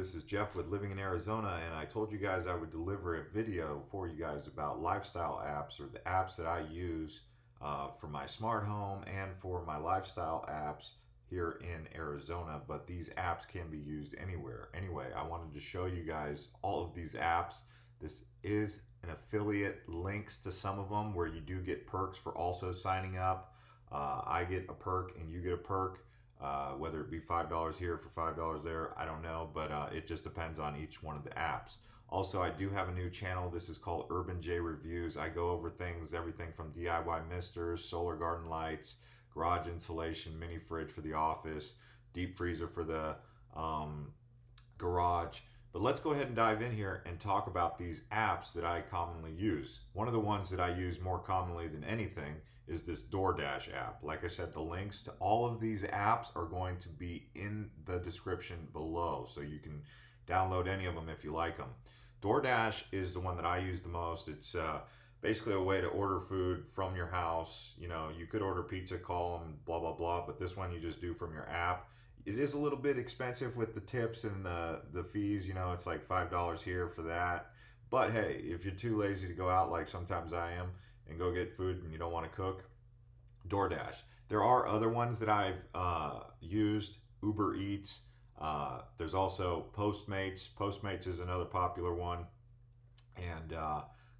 this is Jeff with Living in Arizona, and I told you guys I would deliver a video for you guys about lifestyle apps, or the apps that I use for my smart home and for my lifestyle apps here in Arizona. But these apps can be used anywhere. Anyway, I wanted to show you guys all of these apps. This is an affiliate, links to some of them where you do get perks for also signing up. I get a perk and you get a perk. Whether it be $5 here for $5 there, I don't know, but it just depends on each one of the apps. Also, I do have a new channel. This is called Urban J Reviews. I go over things, everything from DIY misters, solar garden lights, garage insulation, mini fridge for the office, deep freezer for the garage. But let's go ahead and dive in here and talk about these apps that I commonly use. One of the ones that I use more commonly than anything is this DoorDash app. Like I said, the links to all of these apps are going to be in the description below, so you can download any of them if you like them. DoorDash is the one that I use the most. It's basically a way to order food from your house. You know, you could order pizza, call them, blah, blah, blah, but this one you just do from your app. It is a little bit expensive with the tips and the fees. You know, it's like $5 here for that. But hey, if you're too lazy to go out, like sometimes I am, and go get food and you don't want to cook, DoorDash. There are other ones that I've used, Uber Eats. There's also Postmates. Postmates is another popular one. And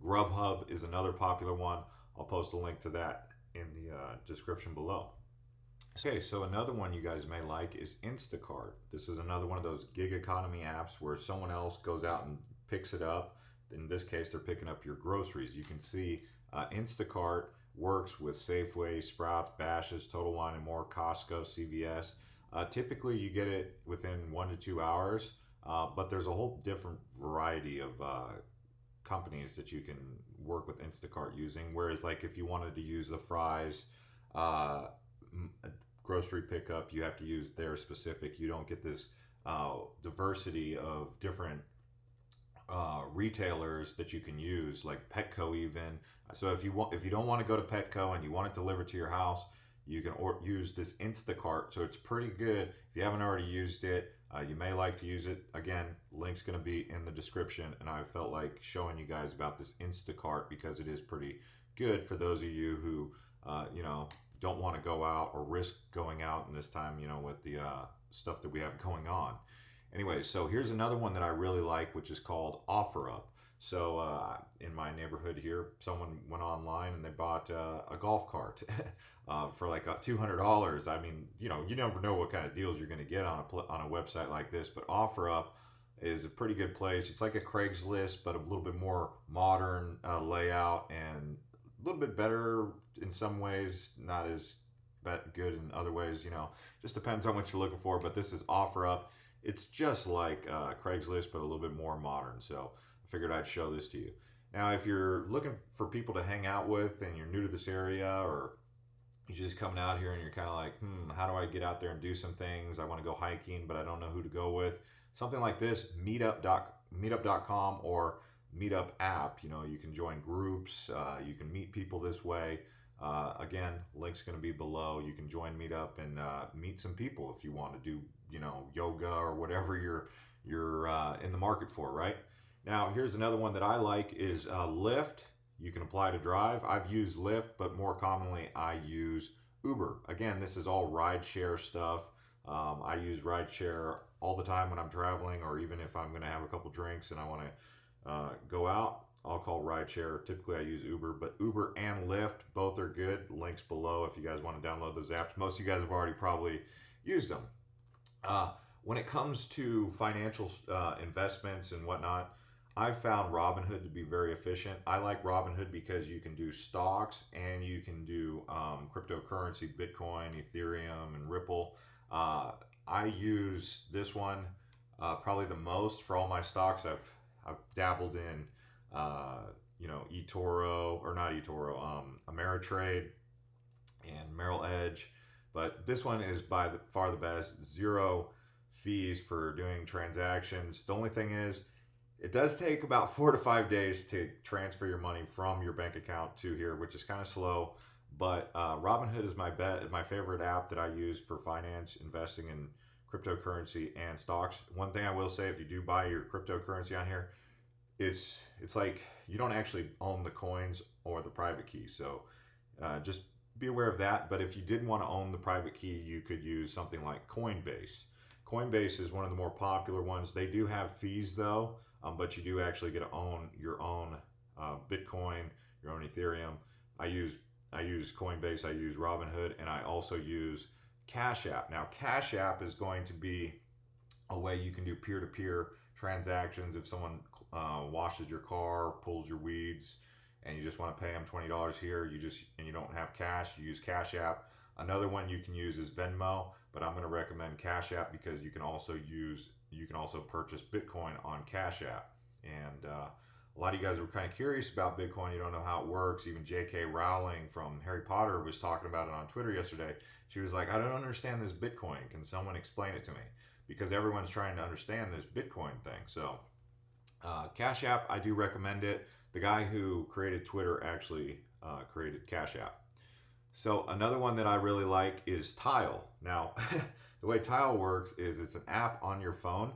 Grubhub is another popular one. I'll post a link to that in the description below. Okay, so another one you guys may like is Instacart. This is another one of those gig economy apps where someone else goes out and picks it up. In this case, they're picking up your groceries. You can see Instacart works with Safeway, Sprouts, Bash's, Total Wine and More, Costco, CVS. Typically, you get it within 1 to 2 hours, but there's a whole different variety of companies that you can work with Instacart using. Whereas, like if you wanted to use the fries grocery pickup, you have to use their specific. You don't get this diversity of different retailers that you can use, like Petco even. So if you don't want to go to Petco and you want it delivered to your house, you can use this Instacart. So it's pretty good. If you haven't already used it, you may like to use it. Again, link's going to be in the description, and I felt like showing you guys about this Instacart because it is pretty good for those of you who don't want to go out or risk going out in this time, with the stuff that we have going on. Anyway, so here's another one that I really like, which is called OfferUp. So in my neighborhood here, someone went online and they bought a golf cart for like $200. I mean, you never know what kind of deals you're going to get on a website like this, but OfferUp is a pretty good place. It's like a Craigslist, but a little bit more modern layout and a little bit better in some ways, not as good in other ways. Just depends on what you're looking for. But this is OfferUp. It's just like Craigslist, but a little bit more modern. So I figured I'd show this to you. Now, if you're looking for people to hang out with and you're new to this area, or you're just coming out here and you're kind of like, how do I get out there and do some things? I want to go hiking, but I don't know who to go with. Something like this, meetup.com or Meetup app. You can join groups. You can meet people this way. Again, link's going to be below. You can join Meetup and meet some people if you want to do, yoga or whatever you're in the market for, right? Now, here's another one that I like is Lyft. You can apply to drive. I've used Lyft, but more commonly I use Uber. Again, this is all rideshare stuff. I use rideshare all the time when I'm traveling, or even if I'm going to have a couple drinks and I want to go out, I'll call rideshare. Typically I use Uber, but Uber and Lyft, both are good. Links below if you guys want to download those apps. Most of you guys have already probably used them. When it comes to financial investments and whatnot, I've found Robinhood to be very efficient. I like Robinhood because you can do stocks and you can do cryptocurrency, Bitcoin, Ethereum, and Ripple. I use this one probably the most for all my stocks. I've dabbled in, eToro, or not eToro, Ameritrade and Merrill Edge. But this one is by far the best. 0 fees for doing transactions. The only thing is, it does take about 4 to 5 days to transfer your money from your bank account to here, which is kind of slow. But Robinhood is my favorite app that I use for finance, investing, and cryptocurrency and stocks. One thing I will say, if you do buy your cryptocurrency on here, it's like you don't actually own the coins or the private key. So just be aware of that. But if you did want to own the private key, you could use something like Coinbase. Coinbase is one of the more popular ones. They do have fees though, but you do actually get to own your own Bitcoin, your own Ethereum. I use Coinbase, I use Robinhood, and I also use Cash App. Now, Cash App is going to be a way you can do peer-to-peer transactions. If someone washes your car, pulls your weeds, and you just want to pay them $20 here, and you don't have cash, you use Cash App. Another one you can use is Venmo, but I'm going to recommend Cash App because you can also purchase Bitcoin on Cash App. And a lot of you guys are kind of curious about Bitcoin. You don't know how it works. Even J.K. Rowling from Harry Potter was talking about it on Twitter yesterday. She was like, I don't understand this Bitcoin. Can someone explain it to me? Because everyone's trying to understand this Bitcoin thing. So Cash App, I do recommend it. The guy who created Twitter actually created Cash App. So another one that I really like is Tile. Now, the way Tile works is it's an app on your phone,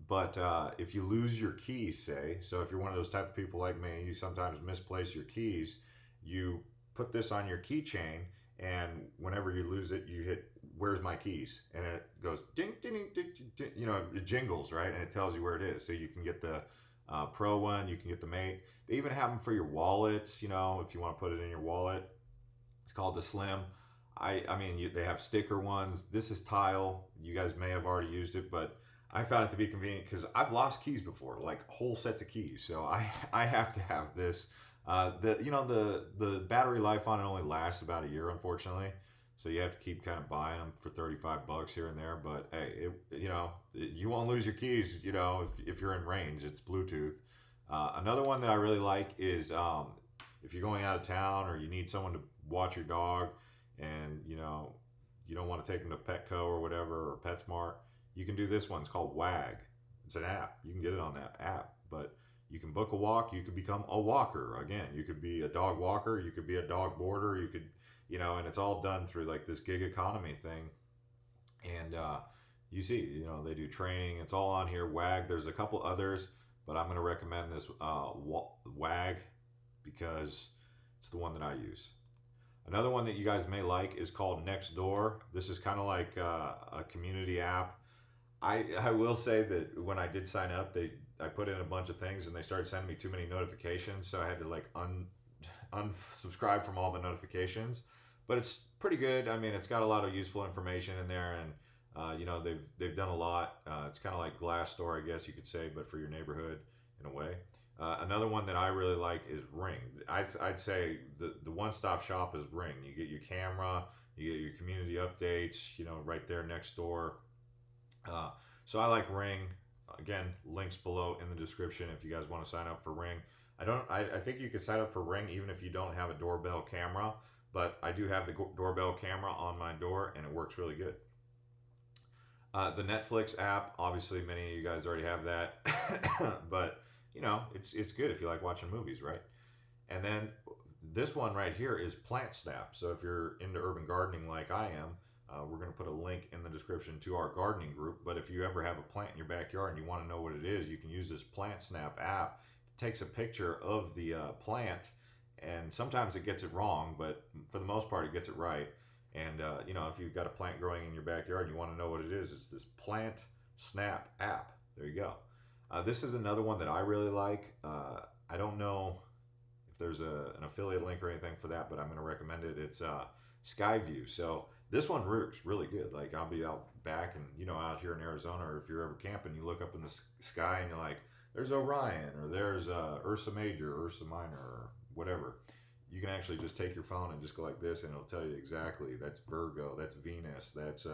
but if you lose your keys, say, so if you're one of those type of people like me, you sometimes misplace your keys, you put this on your keychain, and whenever you lose it, you hit, where's my keys? And it goes ding, ding, ding, ding, ding, you know, it jingles, right? And it tells you where it is. So you can get the Pro one, you can get the Mate. They even have them for your wallets, you know, if you want to put it in your wallet. It's called the Slim. I mean, they have sticker ones. This is Tile. You guys may have already used it, but I found it to be convenient because I've lost keys before, like whole sets of keys. So I have to have this. The battery life on it only lasts about a year, unfortunately. So you have to keep kind of buying them for $35 here and there. But hey, you won't lose your keys, if you're in range. It's Bluetooth. Another one that I really like is if you're going out of town or you need someone to watch your dog, and you don't want to take them to Petco or whatever, or PetSmart, you can do this one. It's called Wag. It's an app. You can get it on that app, but you can book a walk. You could become a walker. Again, you could be a dog walker. You could be a dog boarder. You could, and it's all done through like this gig economy thing. And you see, they do training. It's all on here. Wag. There's a couple others, but I'm going to recommend this Wag because it's the one that I use. Another one that you guys may like is called Nextdoor. This is kind of like a community app. I will say that when I did sign up, I put in a bunch of things and they started sending me too many notifications, so I had to like unsubscribe from all the notifications. But it's pretty good. I mean, it's got a lot of useful information in there, and they've done a lot. It's kind of like Glassdoor, I guess you could say, but for your neighborhood in a way. Another one that I really like is Ring. I'd say the one-stop shop is Ring. You get your camera, you get your community updates, right there next door. So I like Ring. Again, links below in the description if you guys want to sign up for Ring. I think you can sign up for Ring even if you don't have a doorbell camera, but I do have the doorbell camera on my door and it works really good. The Netflix app, obviously many of you guys already have that, but it's good if you like watching movies, right? And then this one right here is Plant Snap. So if you're into urban gardening like I am, we're going to put a link in the description to our gardening group. But if you ever have a plant in your backyard and you want to know what it is, you can use this Plant Snap app. It takes a picture of the plant, and sometimes it gets it wrong, but for the most part, it gets it right. And, if you've got a plant growing in your backyard and you want to know what it is, it's this Plant Snap app. There you go. This is another one that I really like. I don't know if there's an affiliate link or anything for that, but I'm going to recommend it. It's Skyview. So this one works really good. Like I'll be out back and, out here in Arizona, or if you're ever camping, you look up in the sky and you're like, there's Orion, or there's Ursa Major, Ursa Minor, or whatever. You can actually just take your phone and just go like this and it'll tell you exactly, that's Virgo, that's Venus, that's,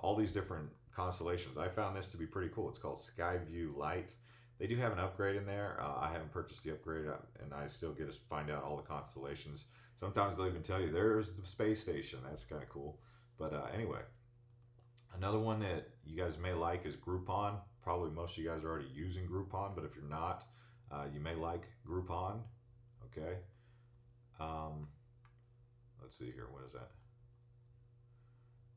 all these different constellations. I found this to be pretty cool. It's called Skyview Lite. They do have an upgrade in there. I haven't purchased the upgrade, and I still get to find out all the constellations. Sometimes they'll even tell you there's the space station. That's kind of cool. But anyway, another one that you guys may like is Groupon. Probably most of you guys are already using Groupon, but if you're not, you may like Groupon. Okay. Let's see here. What is that?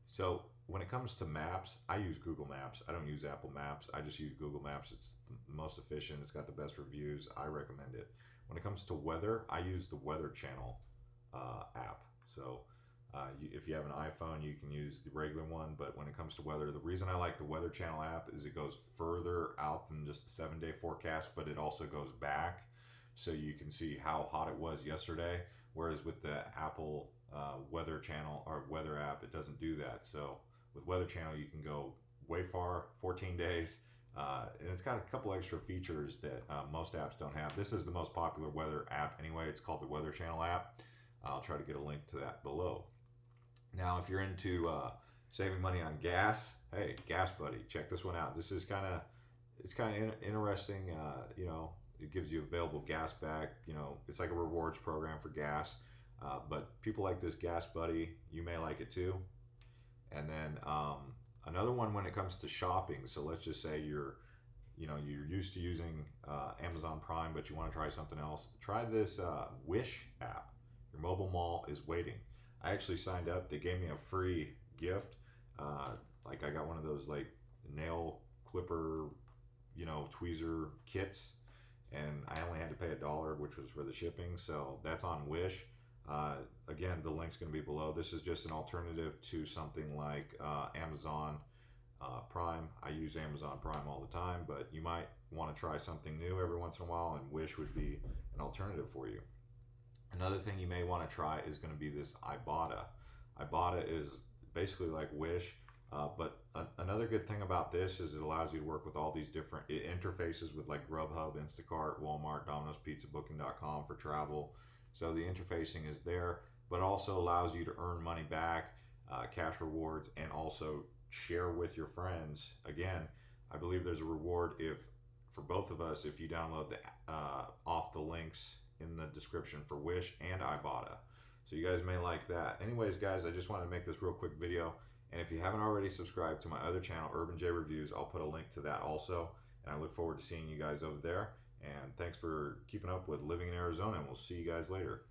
So when it comes to maps, I use Google Maps. I don't use Apple Maps. I just use Google Maps. It's the most efficient. It's got the best reviews. I recommend it. When it comes to weather, I use the Weather Channel app. So if you have an iPhone, you can use the regular one. But when it comes to weather, the reason I like the Weather Channel app is it goes further out than just the 7-day forecast, but it also goes back. So you can see how hot it was yesterday. Whereas with the Apple Weather Channel or Weather app, it doesn't do that. So with Weather Channel, you can go way far, 14 days. And it's got a couple extra features that most apps don't have. This is the most popular weather app anyway. It's called the Weather Channel app. I'll try to get a link to that below. Now, if you're into saving money on gas, hey, Gas Buddy, check this one out. This is kind of interesting. It gives you available gas back. It's like a rewards program for gas. But people like this Gas Buddy. You may like it too. And then another one when it comes to shopping. So let's just say you're used to using Amazon Prime, but you want to try something else. Try this Wish app. Your mobile mall is waiting. I actually signed up. They gave me a free gift. Like I got one of those like nail clipper, tweezer kits, and I only had to pay $1, which was for the shipping. So that's on Wish. Again, the link's going to be below. This is just an alternative to something like Amazon Prime. I use Amazon Prime all the time, but you might want to try something new every once in a while, and Wish would be an alternative for you. Another thing you may want to try is going to be this Ibotta. Ibotta is basically like Wish, but another good thing about this is it allows you to work with all these different interfaces with like Grubhub, Instacart, Walmart, Domino's Pizza, Booking.com for travel. So the interfacing is there, but also allows you to earn money back, cash rewards, and also share with your friends. Again, I believe there's a reward for both of us if you download off the links in the description for Wish and Ibotta. So you guys may like that. Anyways, guys, I just wanted to make this real quick video. And if you haven't already subscribed to my other channel, Urban J Reviews, I'll put a link to that also. And I look forward to seeing you guys over there. And thanks for keeping up with living in Arizona, and we'll see you guys later.